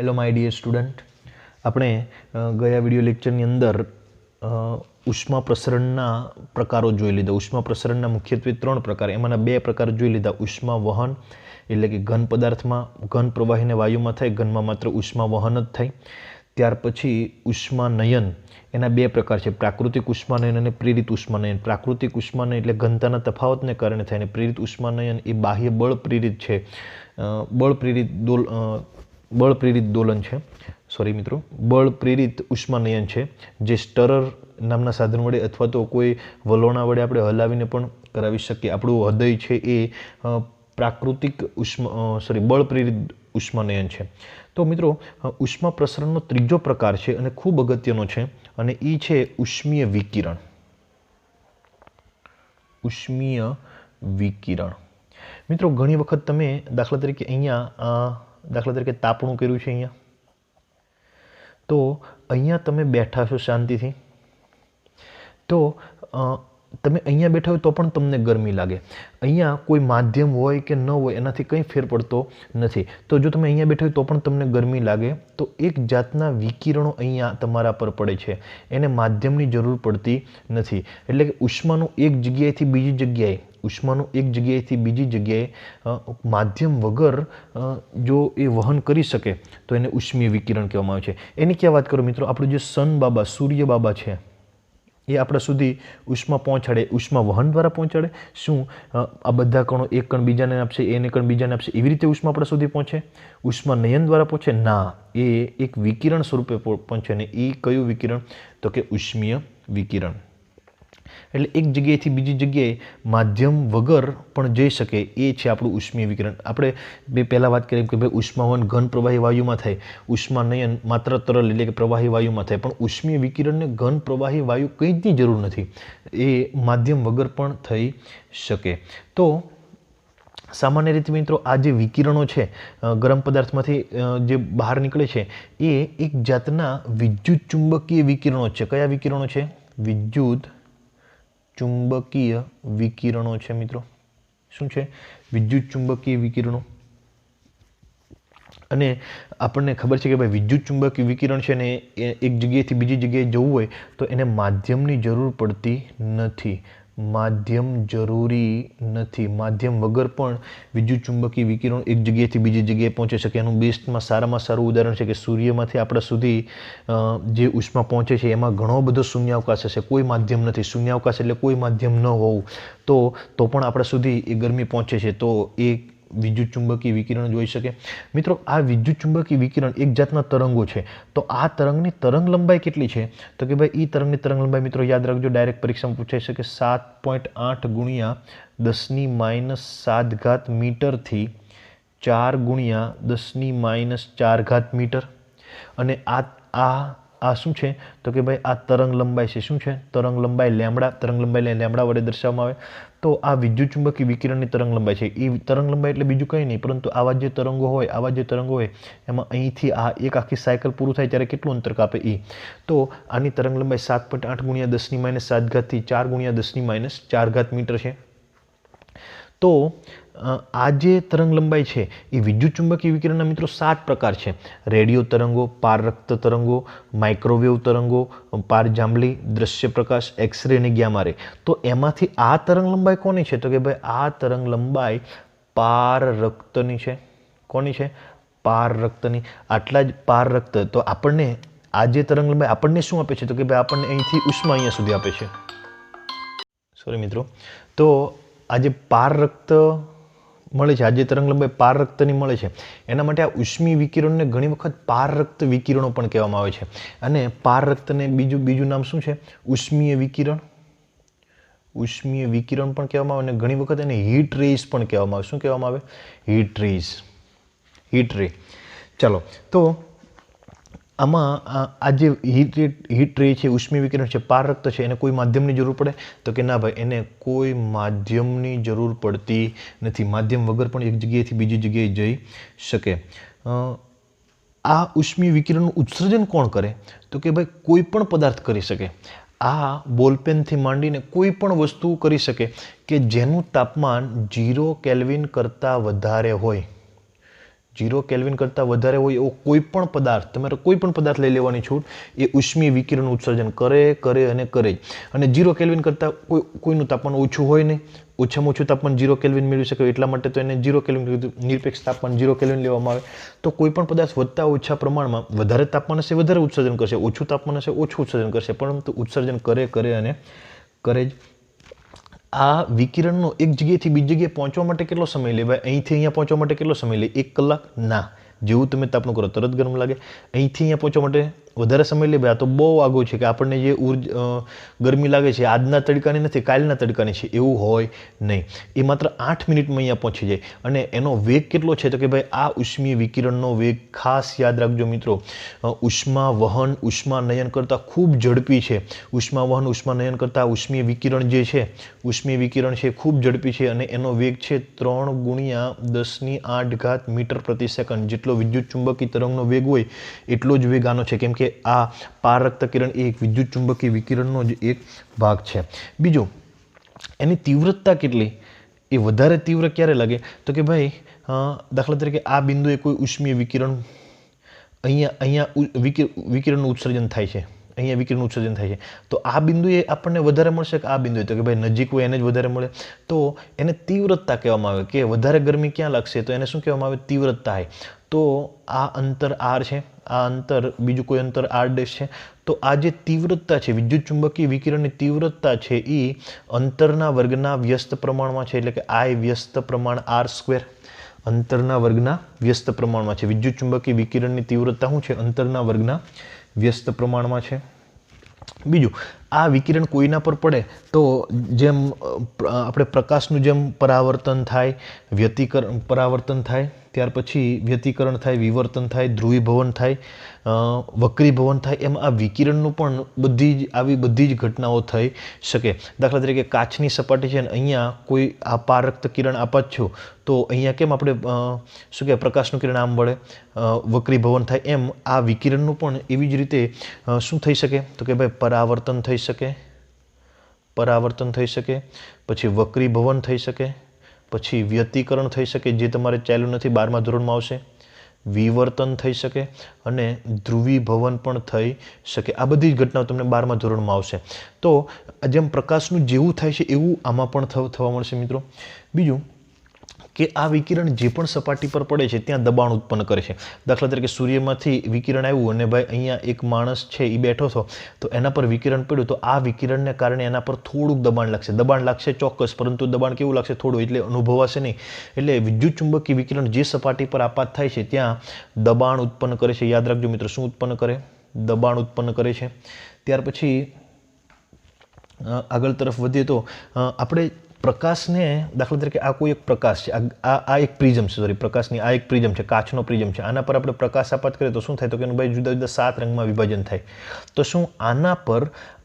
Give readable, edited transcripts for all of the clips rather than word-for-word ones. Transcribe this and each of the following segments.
Hello my dear student, આપણે ગયા video લેક્ચરની અંદર ઉષ્મા પ્રસરણના પ્રકારો જોઈ લીધા। ઉષ્મા પ્રસરણના મુખ્યત્વે 3 પ્રકાર, એમાંના 2 પ્રકાર જોઈ લીધા। ઉષ્મા વહન એટલે કે ઘન પદાર્થમાં ઘન પ્રવાહીને વાયુમાં થાય, ઘનમાં માત્ર ઉષ્મા વહન જ થાય। ત્યાર પછી ઉષ્મા નયન, એના 2 પ્રકાર છે, પ્રાકૃતિક ઉષ્માનયન અને પ્રેરિત ઉષ્માનયન। પ્રાકૃતિક ઉષ્માનયન એટલે ઘનતાના તફાવતને કારણે થાય, અને પ્રેરિત ઉષ્માનયન એ બાહ્ય બળ પ્રેરિત છે, બળ પ્રેરિત દોલન છે, સોરી મિત્રો, બળ પ્રેરિત ઉષ્માનયન છે, જે સ્ટરર નામના સાધન વડે અથવા તો કોઈ વલોણા વડે આપણે હલાવીને પણ કરાવી શકીએ। આપણું હૃદય છે એ પ્રાકૃતિક બળ પ્રેરિત ઉષ્માનયન છે। તો મિત્રો, ઉષ્મા પ્રસરણનો ત્રીજો પ્રકાર છે અને ખૂબ અગત્યનો છે, અને એ છે ઉષ્મીય વિકિરણ। ઉષ્મીય વિકિરણ મિત્રો, ઘણી વખત તમે દાખલા તરીકે તાપણું કર્યું છે અહીંયા, તો અહીંયા તમે બેઠા છો શાંતિથી, તો તમે અહીંયા બેઠા હોય તો પણ તમને ગરમી લાગે। અહીંયા કોઈ માધ્યમ હોય કે ન હોય એનાથી કંઈ ફેર પડતો નથી। તો જો તમે અહીંયા બેઠા હોય તો પણ તમને ગરમી લાગે, તો એક જાતના વિકિરણો અહીંયા તમારા પર પડે છે, એને માધ્યમની જરૂર પડતી નથી। એટલે કે ઉષ્માનું એક જગ્યાએથી બીજી જગ્યાએ માધ્યમ વગર જો એ વહન કરી શકે તો એને ઉષ્મીય વિકિરણ કહેવામાં આવે છે। એની ક્યાં વાત કરો મિત્રો, આપણું જે સન બાબા, સૂર્ય બાબા છે, એ આપણા સુધી ઉષ્મા પહોંચાડે, ઉષ્મા વહન દ્વારા પહોંચાડે। શું આ બધા કણો એક કણ બીજાને આપશે, એને કણ બીજાને આપશે, એવી રીતે ઉષ્મા આપણા સુધી પહોંચે? ઉષ્મા નયન દ્વારા પહોંચે? ના, એ એક વિકિરણ સ્વરૂપે પહોંચે, ને એ કયું વિકિરણ? તો કે ઉષ્મીય વિકિરણ। એટલે એક જગ્યાએથી બીજી જગ્યાએ માધ્યમ વગર પણ જઈ શકે, એ છે આપણું ઉષ્મીય વિકિરણ। આપણે પહેલાં વાત કરીએ કે ભાઈ ઉષ્માવહન ઘન પ્રવાહી વાયુમાં થાય, ઉષ્માનયન માત્ર તરલ એટલે કે પ્રવાહી વાયુમાં થાય, પણ ઉષ્મીય વિકિરણને ઘન પ્રવાહી વાયુ કંઈ જ જરૂર નથી, એ માધ્યમ વગર પણ થઈ શકે। તો સામાન્ય રીતે મિત્રો, આ જે વિકિરણો છે ગરમ પદાર્થમાંથી જે બહાર નીકળે છે, એ એક જાતના વિદ્યુત ચુંબકીય વિકિરણો છે। કયા વિકિરણો છે? વિદ્યુત ચુંબકીય વિકિરણો છે મિત્રો। શું છે? વિદ્યુત ચુંબકીય વિકિરણો। અને આપણને ખબર છે કે ભાઈ વિદ્યુત ચુંબકીય વિકિરણ છે ને, એક જગ્યાએથી બીજી જગ્યાએ જવું હોય તો એને માધ્યમની જરૂર પડતી નથી, માધ્યમ જરૂરી નથી। માધ્યમ વગર પણ વિદ્યુત ચુંબકીય વિકિરણ એક જગ્યાએથી બીજી જગ્યાએ પહોંચી શકે। એનું બેસ્ટમાં સારામાં સારું ઉદાહરણ છે કે સૂર્યમાંથી આપણા સુધી જે ઉષ્મા પહોંચે છે એમાં ઘણો બધો શૂન્યાવકાશ હશે, કોઈ માધ્યમ નથી। શૂન્યાવકાશ એટલે કોઈ માધ્યમ ન હોવું, તો પણ આપણા સુધી એ ગરમી પહોંચે છે, તો એ વિદ્યુત ચુંબકીય વિકિરણ જોઈ શકે। મિત્રો, આ વિદ્યુત ચુંબકીય વિકિરણ એક જાતના તરંગો છે, તો આ તરંગની તરંગ લંબાઈ કેટલી છે? તો કે ભાઈ એ તરંગની તરંગ લંબાઈ મિત્રો યાદ રાખજો, ડાયરેક્ટ પરીક્ષામાં પૂછાઈ શકે, 7.8 ગુણ્યા 10⁻⁷ મીટરથી 4 ગુણ્યા 10⁻⁴ મીટર। અને આ શું છે? તો કે ભાઈ આ તરંગ લંબાઈ છે। શું છે? તરંગ લંબાઈ લેમ્બડા, તરંગ લંબાઈને લેમ્બડા વડે દર્શાવવામાં આવે। તો આ વિદ્યુત ચુંબકીય વિકિરણની તરંગ લંબાઈ છે। એ તરંગ લંબાઈ એટલે બીજું કંઈ નહીં, પરંતુ આવા જે તરંગો હોય એમાં અહીંથી આ એક આખી સાયકલ પૂરું થાય ત્યારે કેટલું અંતર કાપે એ। તો આની તરંગ લંબાઈ 7.8 ગુણ્યા 10⁻⁷ થી 4 ગુણ્યા 10⁻⁴ મીટર છે। તો આ જે તરંગ લંબાઈ છે એ વિદ્યુત ચુંબકીય વિકિરણના મિત્રો 7 પ્રકાર છે: રેડિયો તરંગો, પારરક્ત તરંગો, માઇક્રોવેવ તરંગો, પારજાંબલી, દ્રશ્ય પ્રકાશ, એક્સરે અને ગામા રે। તો એમાંથી આ તરંગ લંબાઈ કોની છે? તો કે ભાઈ આ તરંગ લંબાઈ પારરક્તની છે। કોની છે? પારરક્તની। આટલા જ પારરક્ત, તો આપણને આ જે તરંગ લંબાઈ આપણને શું આપે છે? તો કે ભાઈ આપણને અહીંથી ઉષ્મા અહીંયા સુધી આપે છે, સોરી મિત્રો। તો આ જે પારરક્ત મળે છે, આ જે તરંગ લંબાઈ પારરક્તની મળે છે, એના માટે આ ઉષ્મીય વિકિરણને ઘણી વખત પારરક્ત વિકિરણો પણ કહેવામાં આવે છે। અને પારરક્તને બીજું નામ શું છે? ઉષ્મીય વિકિરણ, ઉષ્મીય વિકિરણ પણ કહેવામાં આવે, અને ઘણી વખત એને હીટ રેઝ પણ કહેવામાં આવે। શું કહેવામાં આવે? હીટ રેઝ, હીટ રે। ચાલો, તો આમાં આ જે હીટ રે છે, ઉષ્મીય વિકિરણ છે, પારરક્ત છે, એને કોઈ માધ્યમની જરૂર પડે? તો કે ના ભાઈ, એને કોઈ માધ્યમની જરૂર પડતી નથી, માધ્યમ વગર પણ એક જગ્યાએથી બીજી જગ્યાએ જઈ શકે। આ ઉષ્મીય વિકિરણનું ઉત્સર્જન કોણ કરે? તો કે ભાઈ કોઈ પણ પદાર્થ કરી શકે। આ બોલપેનથી માંડીને કોઈ પણ વસ્તુ કરી શકે કે જેનું તાપમાન 0 કેલ્વિન કરતાં વધારે હોય, 0 કેલ્વિન કરતાં વધારે હોય એવો કોઈ પણ પદાર્થ, તમારે કોઈ પણ પદાર્થ લઈ લેવાની છૂટ, એ ઉષ્મીય વિકિરણ ઉત્સર્જન કરે અને કરે જ. અને 0 કેલ્વિન કરતાં કોઈનું તાપમાન ઓછું હોય નહીં, ઓછામાં ઓછું તાપમાન 0 કેલ્વિન મેળવી શકે, એટલા માટે તો એને 0 કેલ્વિન કીધું, નિરપેક્ષ તાપમાન 0 કેલ્વિન લેવામાં આવે. તો કોઈ પણ પદાર્થ વધતા ઓછા પ્રમાણમાં, વધારે તાપમાન હશે વધારે ઉત્સર્જન કરશે, ઓછું તાપમાન હશે ઓછું ઉત્સર્જન કરશે, પરંતુ ઉત્સર્જન કરે અને કરે જ. આ વિકિરણનો એક જગ્યાએથી બીજી જગ્યાએ પહોંચવા માટે કેટલો સમય લે ભાઈ? અહીંથી અહીંયા પહોંચવા માટે કેટલો સમય લે? 1 કલાક? ના. જેવું તમે તાપણું કરો તરત ગરમ લાગે. અહીંથી અહીંયા પહોંચવા માટે વધારે સમય લે ભાઈ? આ તો બહુ આગળ છે કે આપણને જે ગરમી લાગે છે આજના તડકાની નથી, કાલના તડકાની છે, એવું હોય નહીં. એ માત્ર 8 મિનિટમાં અહીંયા પહોંચી જાય. અને એનો વેગ કેટલો છે? તો કે ભાઈ આ ઉષ્મીય વિકિરણનો વેગ ખાસ યાદ રાખજો મિત્રો, ઉષ્મા વહન ઉષ્મા નયન કરતાં ખૂબ ઝડપી છે. ઉષ્મા વહન ઉષ્મા નયન કરતાં ઉષ્મીય વિકિરણ જે છે, ઉષ્મીય વિકિરણ છે ખૂબ ઝડપી છે અને એનો વેગ છે 3 × 10⁸ મીટર પ્રતિ સેકન્ડ. જેટલો વિદ્યુત ચુંબકીય તરંગનો વેગ હોય એટલો જ વેગ આનો છે, કેમ કે આ પારરક્ત કિરણ એ એક વિદ્યુત ચુંબકીય વિકિરણનો જ એક ભાગ છે. બીજું, એની તીવ્રતા કેટલી? એ વધારે તીવ્ર ક્યારે લાગે? તો કે ભાઈ દાખલા તરીકે આ બિંદુએ કોઈ ઉષ્મીય વિકિરણ, અહીંયા વિકિરણનું ઉત્સર્જન થાય છે, અહીંયા વિકિરણનું ઉત્સર્જન થાય છે, તો આ બિંદુએ આપણને વધારે મળશે કે આ બિંદુએ? તો કે ભાઈ નજીક હોય એને જ વધારે મળે. તો એને તીવ્રતા કહેવામાં આવે, કે વધારે ગરમી ક્યાં લાગશે તો એને શું કહેવામાં આવે? તીવ્રતા. તો આ અંતર r છે, આ અંતર બીજું કોઈ અંતર r' છે. તો આ જે તીવ્રતા છે, વિદ્યુત ચુંબકીય વિકિરણની તીવ્રતા છે, એ અંતરના વર્ગના વ્યસ્ત પ્રમાણમાં છે, એટલે કે I વ્યસ્ત પ્રમાણ r². અંતરના વર્ગના વ્યસ્ત પ્રમાણમાં છે. વિદ્યુત ચુંબકીય વિકિરણની તીવ્રતા શું છે? અંતરના વર્ગના વ્યસ્ત પ્રમાણમાં છે. બીજું, આ વિકિરણ કોઈના પર પડે તો જેમ આપણે પ્રકાશનું જેમ પરાવર્તન થાય, પરાવર્તન થાય, ત્યાર પછી વ્યતિકરણ થાય, વિવર્તન થાય, ધ્રુવીભવન થાય, વક્રીભવન થાય, એમ આ વિકિરણનું પણ બધી જ ઘટનાઓ થઈ શકે. દાખલા તરીકે કાચની સપાટી છે અને અહીંયા કોઈ આ પારરક્ત કિરણ આપાત છું, તો અહીંયા કેમ આપણે શું કહેવાય, પ્રકાશનું કિરણ આમ વળે, વક્રીભવન થાય, એમ આ વિકિરણનું પણ એવી જ રીતે શું થઈ શકે? તો કે ભાઈ પરાવર્તન થઈ શકે, પછી વક્રીભવન થઈ શકે, પછી વ્યતિકરણ થઈ શકે, જે તમારે ચાલ્યું નથી, 12મા ધોરણમાં આવશે, વિવર્તન થઈ શકે અને ધ્રુવીભવન પણ થઈ શકે. આ બધી જ ઘટનાઓ તમને 12મા ધોરણમાં આવશે. તો જેમ પ્રકાશનું જેવું થાય છે એવું આમાં પણ થવા મળશે મિત્રો. બીજું કે આ વિકિરણ જે પણ સપાટી પર પડે છે ત્યાં દબાણ ઉત્પન્ન કરે છે. દાખલા તરીકે સૂર્યમાંથી વિકિરણ આવ્યું અને ભાઈ અહીંયા એક માણસ છે એ બેઠો હતો, તો એના પર વિકિરણ પડ્યું, તો આ વિકિરણને કારણે એના પર થોડુંક દબાણ લાગશે ચોક્કસ, પરંતુ દબાણ કેવું લાગશે? થોડું, એટલે અનુભવાશે નહીં. એટલે વિદ્યુત ચુંબકીય વિકિરણ જે સપાટી પર આપાત થાય છે ત્યાં દબાણ ઉત્પન્ન કરે છે. યાદ રાખજો મિત્રો, શું ઉત્પન્ન કરે? દબાણ ઉત્પન્ન કરે છે. ત્યાર પછી આગળ તરફ વધીએ તો આપણે પ્રકાશને, દાખલા તરીકે આ કોઈ એક પ્રકાશ છે, આ એક પ્રિઝમ છે, પ્રકાશની આ એક પ્રિઝમ છે, કાચનો પ્રિઝમ છે. આના પર આપણે પ્રકાશ આપાત કરીએ તો શું થાય? તો કે ભાઈ જુદા જુદા 7 રંગમાં વિભાજન થાય. તો શું આના પર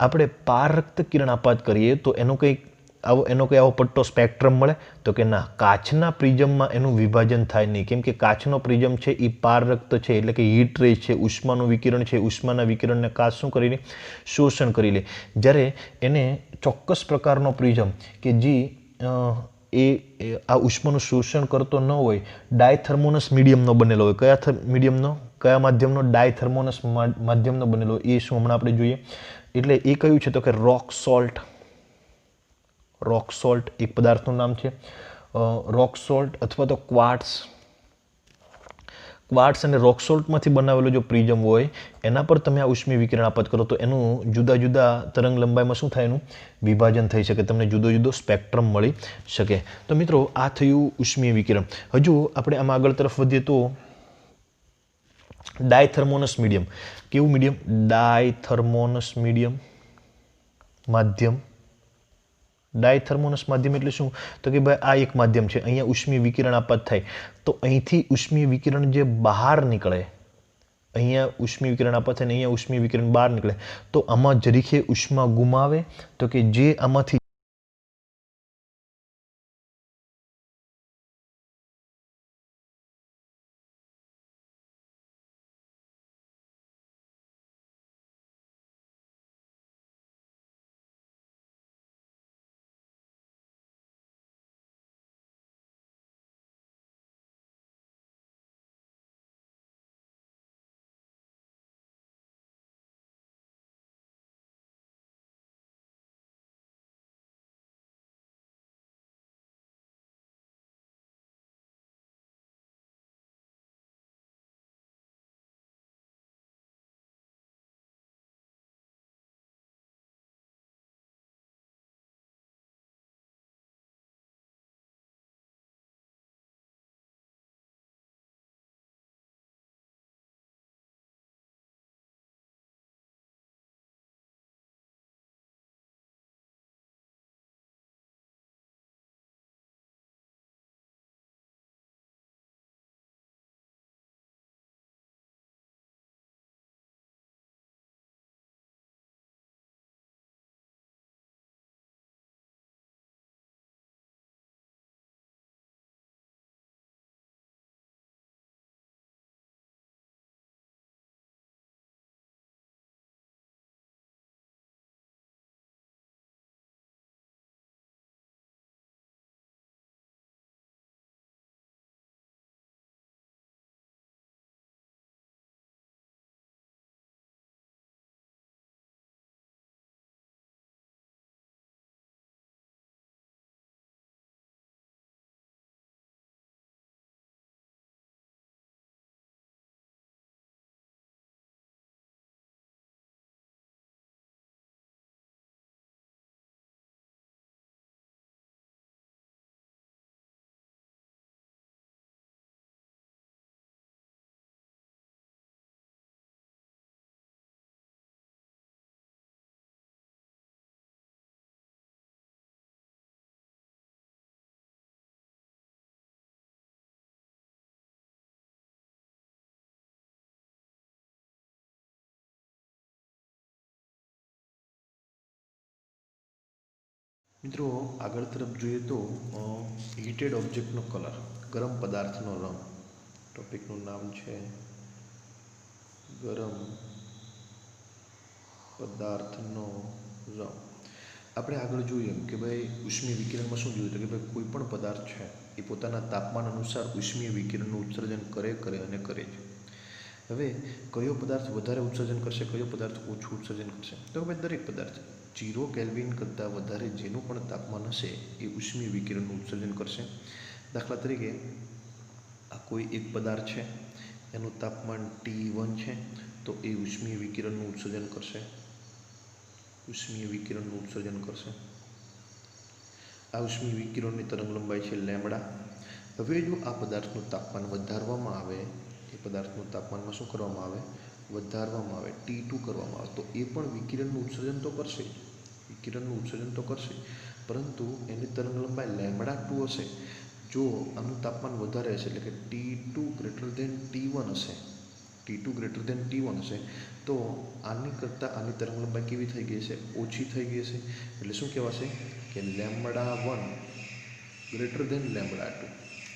આપણે પારરક્ત કિરણ આપાત કરીએ તો એનો કંઈક આવો પટ્ટો સ્પેક્ટ્રમ મળે? તો કે ના, કાચના પ્રિઝમમાં એનું વિભાજન થાય નહીં, કેમ કે કાચનો પ્રિઝમ છે એ પારરક્ત છે, એટલે કે હીટ રે છે, ઉષ્માનું વિકિરણ છે, ઉષ્માના વિકિરણને કાચ શું કરી લે? શોષણ કરી લે. જ્યારે એને ચોક્કસ પ્રકારનો પ્રિઝમ કે જે આ ઉષ્માનું શોષણ કરતો ન હોય, ડાયથર્મોનસ મીડિયમનો બનેલો હોય. કયા માધ્યમનો? ડાયથર્મોનસ માધ્યમનો બનેલો હોય. એ શું હમણાં આપણે જોઈએ. એટલે એ કયું છે? તો કે રોક સોલ્ટ. એક પદાર્થનું નામ છે. રોક સોલ્ટ અથવા તો ક્વાર્ટસ અને રોક સોલ્ટમાંથી બનાવેલો જો પ્રિઝમ હોય એના પર તમે આ ઉષ્મીય વિકિરણ આપાત કરો તો એનું જુદા જુદા તરંગ લંબાઈમાં શું થાય? એનું વિભાજન થઈ શકે, તમને જુદો સ્પેક્ટ્રમ મળી શકે. તો મિત્રો આ થયું ઉષ્મીય વિકિરણ. હજુ આપણે આમાં આગળ તરફ વધીએ તો ડાયથર્મોનસ મીડિયમ. કેવું મીડિયમ? ડાયથર્મોનસ મીડિયમ, માધ્યમ. ડાયથર્મોનસ માધ્યમ એટલે શું? તો કે ભાઈ આ એક માધ્યમ છે, અહીંયા ઉષ્મીય વિકિરણ આપાત થાય, તો અહીંથી ઉષ્મીય વિકિરણ જે બહાર નીકળે, અહીંયા ઉષ્મીય વિકિરણ આપાત થાય ને અહીંયા ઉષ્મીય વિકિરણ બહાર નીકળે, તો આમાં જરીકે ઉષ્મા ગુમાવે, તો કે જે આમાંથી મિત્રો આગળ તરફ જોઈએ તો હીટેડ ઓબ્જેક્ટનો કલર, ગરમ પદાર્થનો રંગ. ટોપિકનું નામ છે ગરમ પદાર્થનો રંગ. આપણે આગળ જોઈએ કે ભાઈ ઉષ્મીય વિકિરણમાં શું જોયું તો કે ભાઈ કોઈ પણ પદાર્થ છે એ પોતાના તાપમાન અનુસાર ઉષ્મીય વિકિરણનું ઉત્સર્જન કરે છે. હવે કયો પદાર્થ વધારે ઉત્સર્જન કરશે, કયો પદાર્થ ઓછું ઉત્સર્જન કરશે? તો ભાઈ દરેક પદાર્થ 0 કેલ્વિન કરતાં વધારે જેનું પણ તાપમાન હશે એ ઉષ્મીય વિકિરણનું ઉત્સર્જન કરશે. દાખલા તરીકે આ કોઈ એક પદાર્થ છે, એનું તાપમાન T1 છે, તો એ ઉષ્મીય વિકિરણનું ઉત્સર્જન કરશે. આ ઉષ્મીય વિકિરણની તરંગ લંબાઈ છે લેમ્બડા. હવે જો આ પદાર્થનું તાપમાન વધારવામાં આવે, એ પદાર્થનું તાપમાનમાં શું કરવામાં આવે? વધારવામાં આવે, T2 કરવામાં આવે, તો એ પણ વિકિરણનું ઉત્સર્જન તો કરશે, પરંતુ એની તરંગ લંબાઈ લેમ્બડા 2 હશે. જો આનું તાપમાન વધારે હશે એટલે કે T2 ગ્રેટર દેન T1 હશે, તો આની કરતાં આની તરંગ લંબાઈ કેવી થઈ ગઈ છે? ઓછી થઈ ગઈ છે. એટલે શું કહેવાશે કે લેમ્બડા 1 ગ્રેટર દેન લેમ્બડા 2.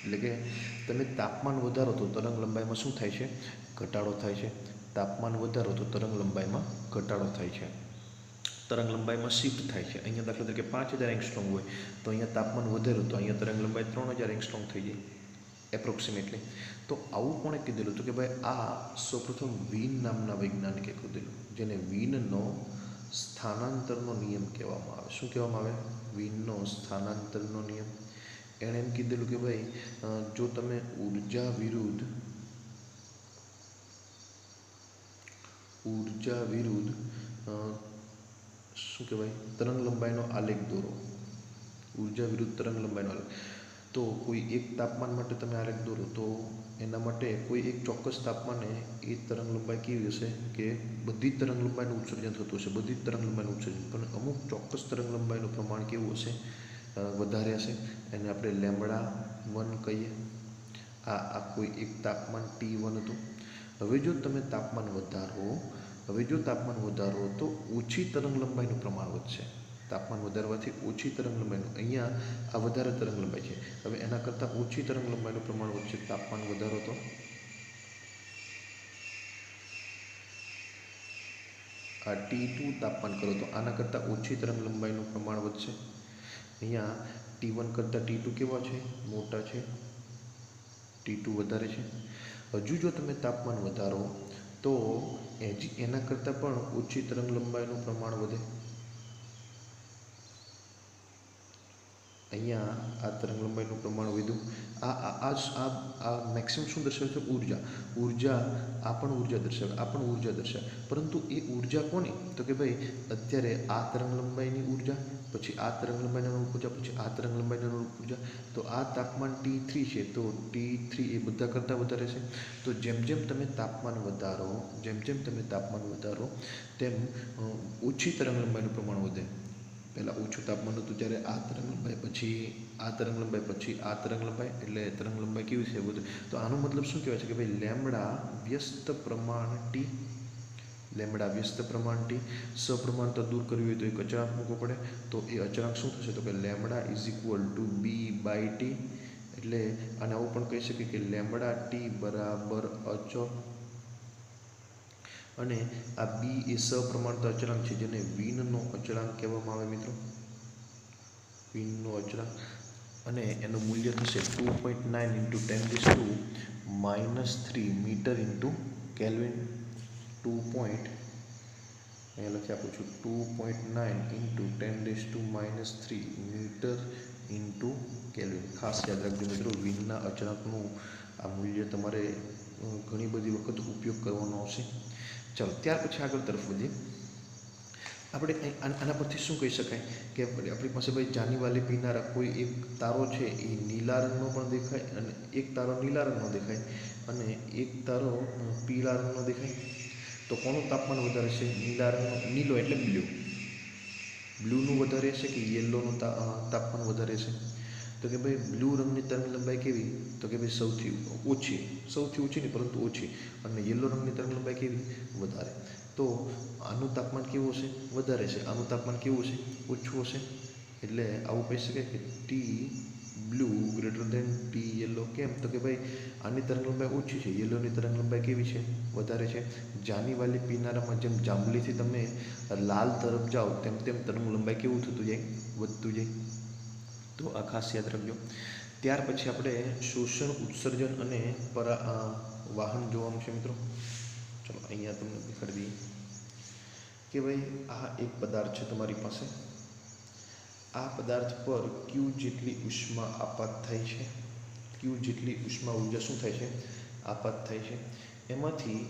એટલે કે તમે તાપમાન વધારો તો તરંગ લંબાઈમાં શું થાય છે? ઘટાડો થાય છે. તાપમાન વધારો તો તરંગ લંબાઈમાં ઘટાડો થાય છે, તરંગ લંબાઈમાં શિફ્ટ થાય છે. અહીંયા દાખલા તરીકે 5000 એંગસ્ટ્રોમ હોય તો અહીંયા તાપમાન વધાર્યું તો અહીંયા તરંગ લંબાઈ 3000 એંગસ્ટ્રોમ થઈ જાય એપ્રોક્સિમેટલી. તો આવું કોણે કીધેલું? તો કે ભાઈ આ સૌપ્રથમ વીન નામના વૈજ્ઞાનિકે કીધેલું, જેને વીનનો સ્થાનાંતરનો નિયમ કહેવામાં આવે. શું કહેવામાં આવે? વીનનો સ્થાનાંતરનો નિયમ. એણે એમ કીધેલું કે ભાઈ જો તમે ઉર્જા વિરુદ્ધ શું કહેવાય તરંગ લંબાઈનો આલેખ દોરો, ઉર્જા વિરુદ્ધ તરંગ લંબાઈનો આલેખ, તો કોઈ એક તાપમાન માટે તમે આલેખ દોરો તો એના માટે કોઈ એક ચોક્કસ તાપમાને એ તરંગ લંબાઈ કેવી હશે કે બધી જ તરંગ લંબાઈનું ઉત્સર્જન થતું હશે, પણ અમુક ચોક્કસ તરંગ લંબાઈનું પ્રમાણ કેવું હશે? વધારે હશે. એને આપણે લેમ્બડા 1 કહીએ. આ કોઈ એક તાપમાન T1 હતું. હવે જો તાપમાન વધારો તો ઓછી તરંગ લંબાઈનું પ્રમાણ વધશે. તાપમાન વધારવાથી ઓછી તરંગ લંબાઈનું, અહીંયા આ વધારે તરંગ લંબાઈ છે, હવે એના કરતાં ઓછી તરંગ લંબાઈનું પ્રમાણ વધશે. તાપમાન વધારો તો આ T2 તાપમાન કરો તો આના કરતાં ઓછી તરંગ લંબાઈનું પ્રમાણ વધશે. અહીંયા T1 કરતાં T2 કેવા છે? મોટા છે. T2 વધારે છે. હજુ જો તમે તાપમાન વધારો તો એના કરતાં પણ ઓછી તરંગ લંબાઈનું પ્રમાણ વધે. અહીંયા આ તરંગ લંબાઈનું પ્રમાણ વધ્યું. આ મેક્સિમમ શું દર્શાવે છે? ઉર્જા. આ પણ ઉર્જા દર્શાવે. પરંતુ એ ઉર્જા કોની? તો કે ભાઈ અત્યારે આ તરંગ લંબાઈની ઉર્જા, પછી આ તરંગ લંબાઈની અનુરૂપ ઉર્જા, પછી આ તરંગ લંબાઈની અનુરૂપ ઉર્જા. તો આ તાપમાન T3 છે, તો T3 એ બધા કરતાં વધારે છે. તો જેમ જેમ તમે તાપમાન વધારો તેમ ઓછી તરંગ લંબાઈનું પ્રમાણ વધે. પહેલાં ઓછું તાપમાન હતું ત્યારે આ તરંગ લંબાઈ, પછી આ તરંગ લંબાઈ, પછી આ તરંગ લંબાઈ, એટલે તરંગ લંબાઈ કેવી છે? વધુ. તો આનો મતલબ શું કહેવાય છે કે ભાઈ લેમ્બડા વ્યસ્ત પ્રમાણ T. સપ્રમાણતા દૂર કરવી હોય તો એક અચળાંક મૂકવો પડે. તો એ અચળાંક શું થશે? તો કે લેમ્બડા = B/T. એટલે આને આવું પણ કહી શકીએ કે લેમ્બડા T બરાબર અચળ. અને આ B એ સપ્રમાણતા અચળાંક છે, જેને વીનનો અચળાંક કહેવામાં આવે મિત્રો. વીનનો અચળાંક. અને એનું મૂલ્ય થશે 2.9 × 10⁻³ મીટર × કેલ્વિન. અહીંયા લખી આપું છું 2.9 × 10⁻³ મીટર × કેલ્વિન. ખાસ યાદ રાખજો મિત્રો, વીનના અચળાંકનું આ મૂલ્ય તમારે ઘણી બધી વખત ઉપયોગ કરવાનો આવશે. ચાલો ત્યાર પછી આગળ તરફ વધીએ. આપણે આના પરથી શું કહી શકાય કે આપણી પાસે ભાઈ જાની વાલી પીનારા કોઈ એક તારો છે, એ નીલા રંગનો પણ દેખાય, અને એક તારો નીલા રંગનો દેખાય, અને એક તારો પીળા રંગનો દેખાય. તો કોનું તાપમાન વધારે છે? નીલા રંગનો. નીલો એટલે બ્લૂનું વધારે છે કે યલોનું તાપમાન વધારે છે? તો કે ભાઈ બ્લુ રંગની તરંગ લંબાઈ કેવી? તો કે ભાઈ સૌથી ઓછી નહીં પરંતુ ઓછી. અને યલો રંગની તરંગ લંબાઈ કેવી? વધારે. તો આનું તાપમાન કેવું હશે? વધારે છે. આનું તાપમાન કેવું હશે? ઓછું હશે. એટલે આવું કહી શકાય કે T blue greater than T yellow. કેમ? તો કે ભાઈ આની તરંગ લંબાઈ ઓછી છે, યલોની તરંગ લંબાઈ કેવી છે? વધારે છે. જાની વાલી પીનારામાં જેમ જાંબલીથી તમે લાલ તરફ જાઓ તેમ તેમ તરંગ લંબાઈ કેવું થતું જાય? વધતું જાય. તો આ ખાસ યાદ રાખજો. ત્યાર પછી આપણે શોષણ, ઉત્સર્જન અને વાહન જોવાનું છે મિત્રો. ચલો અહીંયા તમને દેખાડી દઈએ કે ભાઈ આ એક પદાર્થ છે તમારી પાસે. આ પદાર્થ પર ક્યુ જેટલી ઉષ્મા આપાત થાય છે. ક્યુ જેટલી ઉષ્મા ઊર્જા શું થાય છે? આપાત થાય છે. એમાંથી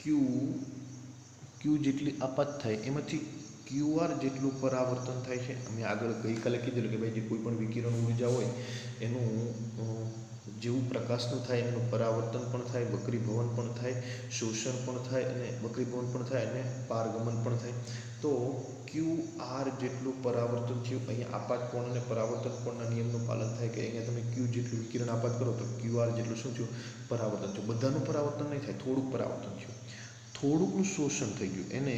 ક્યુ જેટલી આપાત થાય એમાંથી QR જેટલું પરાવર્તન થાય છે. અમે આગળ ગઈકાલે કીધેલું કે ભાઈ જે કોઈ પણ વિકિરણ ઉર્જા હોય એનું જેવું પ્રકાશનું થાય એનું પરાવર્તન પણ થાય, વક્રીભવન પણ થાય, શોષણ પણ થાય અને વક્રીભવન પણ થાય અને પારગમન પણ થાય. તો QR જેટલું પરાવર્તન થયું. અહીંયા આપાત કોણ અને પરાવર્તન કોણના નિયમનું પાલન થાય કે અહીંયા તમે Q જેટલું વિકિરણ આપાત કરો તો QR જેટલું શું થયું? પરાવર્તન થયું. બધાનું પરાવર્તન નહીં થાય, થોડુંક પરાવર્તન થયું. થોડુંકનું શોષણ થઈ ગયું, એને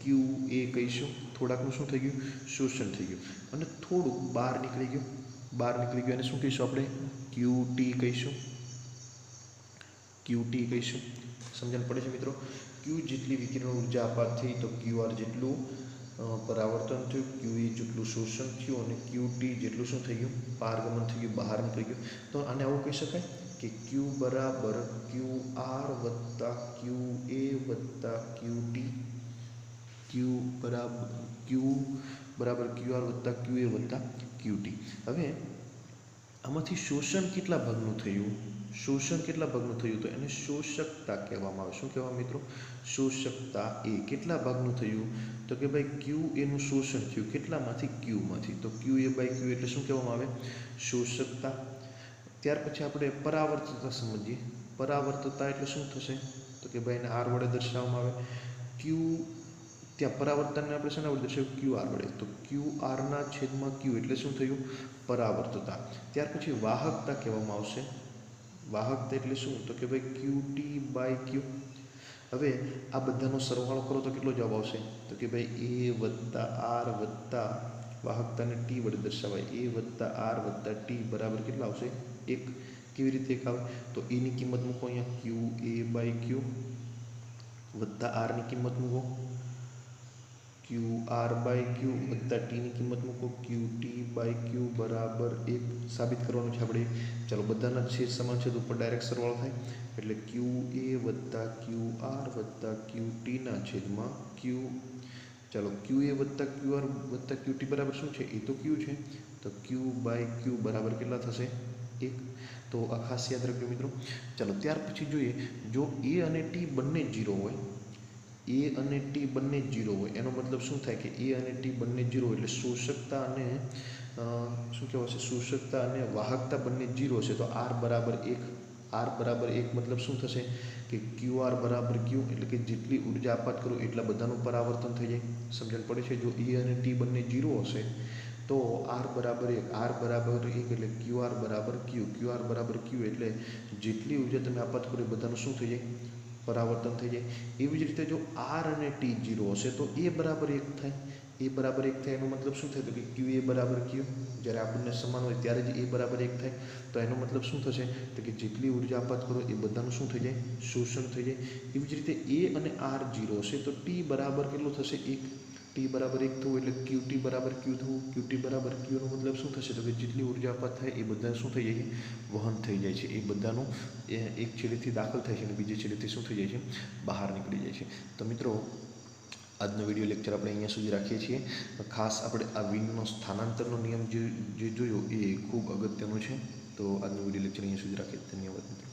QA કહીશું. થોડાકનું શું થઈ ગયું? શોષણ થઈ ગયું. અને થોડુંક બહાર નીકળી ગયું, એને શું કહીશું આપણે? QT કહીશું. સમજણ પડે છે મિત્રો? Q જેટલી વિકિરણ ઉર્જા આપાત થઈ તો QR જેટલું પરાવર્તન થયું, QA જેટલું શોષણ થયું અને QT જેટલું શું થઈ ગયું? પારગમન થઈ ગયું, બહાર નીકળી ગયું. તો આને આવું કહી શકાય કે Q બરાબર QR વત્તા QA વત્તા QT. Q બરાબર QR વત્તા QA વત્તા QT. હવે આમાંથી શોષણ કેટલા ભાગનું થયું? તો એને શોષકતા કહેવામાં આવે. શું કહેવાય મિત્રો? શોષકતા. એ કેટલા ભાગનું થયું? તો કે ભાઈ QA નું શોષણ થયું. કેટલામાંથી? Qમાંથી. તો QA બાય Q એટલે શું કહેવામાં આવે? શોષકતા. ત્યાર પછી આપણે પરાવર્તતા સમજીએ. પરાવર્તતા એટલે શું થશે? તો કે ભાઈ એને R વડે દર્શાવવામાં આવે. ત્યાં પરાવર્તનને આપણે શેના વડે દર્શાવ્યું? QR વડે. તો QRના છેદમાં Q એટલે શું થયું? પરાવર્તતા. ત્યાર પછી વાહકતા કહેવામાં આવશે. વાહકતા એટલે શું? તો કે ભાઈ QT બાય Q. હવે આ બધાનો સરવાળો કરો તો કેટલો જવાબ આવશે? તો કે ભાઈ A વત્તા R વત્તા વાહકતાને T વડે દર્શાવાય. A વત્તા R વત્તા T બરાબર કેટલા આવશે? 1. કેવી રીતે 1 આવે? તો એની કિંમત મૂકો અહીંયા QA બાય Q વત્તા Rની કિંમત મૂકો QR બાય Q વત્તા Tની કિંમત મૂકો QT બાય Q બરાબર 1 સાબિત કરવાનું છે આપણે. ચાલો બધાના છેદ સમાન છે તો ઉપર ડાયરેક્ટ સરવાળો થાય એટલે QA વત્તા QR વત્તા QTના છેદમાં Q. ચાલો QA વત્તા QR વત્તા QT બરાબર શું છે? એ તો Q છે. તો Q બાય Q બરાબર કેટલા થશે? 1. તો આ ખાસ યાદ રાખજો મિત્રો. ચાલો ત્યાર પછી જોઈએ, જો A અને T બંને 0 હોય, એનો મતલબ શું થાય કે A અને T બંને 0 એટલે શોષકતા અને શું કહેવાશે? શોષકતા અને વાહકતા બંને 0 છે તો R બરાબર 1. મતલબ શું થશે કે QR બરાબર Q એટલે કે જેટલી ઉર્જા આપાત કરો એટલા બધાનું પરાવર્તન થઈ જાય. સમજણ પડે છે? જો A અને T બંને 0 હશે તો R બરાબર 1 એટલે QR બરાબર Q એટલે જેટલી ઉર્જા તમે આપાત કરો એ બધાનું શું થઈ જાય? પરાવર્તન થઈ જાય. એવી જ રીતે જો R અને T 0 હશે તો A બરાબર 1 થાય. એનો મતલબ શું થાય? તો કે QA બરાબર Q. જ્યારે આપણને સમાન હોય ત્યારે જ A બરાબર 1 થાય. તો એનો મતલબ શું થશે? તો કે જેટલી ઉર્જા આપાત કરો એ બધાનું શું થઈ જાય? શોષણ થઈ જાય. એવી જ રીતે A અને R 0 હશે તો T બરાબર કેટલું થશે? 1. T બરાબર 1 થવું એટલે QT બરાબર Q થવું. QT બરાબર Qનો મતલબ શું થશે? તો કે જેટલી ઉર્જા આપાત થાય એ બધા શું થઈ જાય છે? વહન થઈ જાય છે. એ બધાનું એક છેડેથી દાખલ થાય છે અને બીજી છેડેથી શું થઈ જાય છે? બહાર નીકળી જાય છે. તો મિત્રો આજનો વિડીયો લેક્ચર આપણે અહીંયા સુધી રાખીએ છીએ. ખાસ આપણે આ વિન્ડનો સ્થાનાંતરનો નિયમ જે જોયો એ ખૂબ અગત્યનો છે. તો આજનો વિડીયો લેક્ચર અહીંયા સુધી રાખીએ. ધન્યવાદ મિત્રો.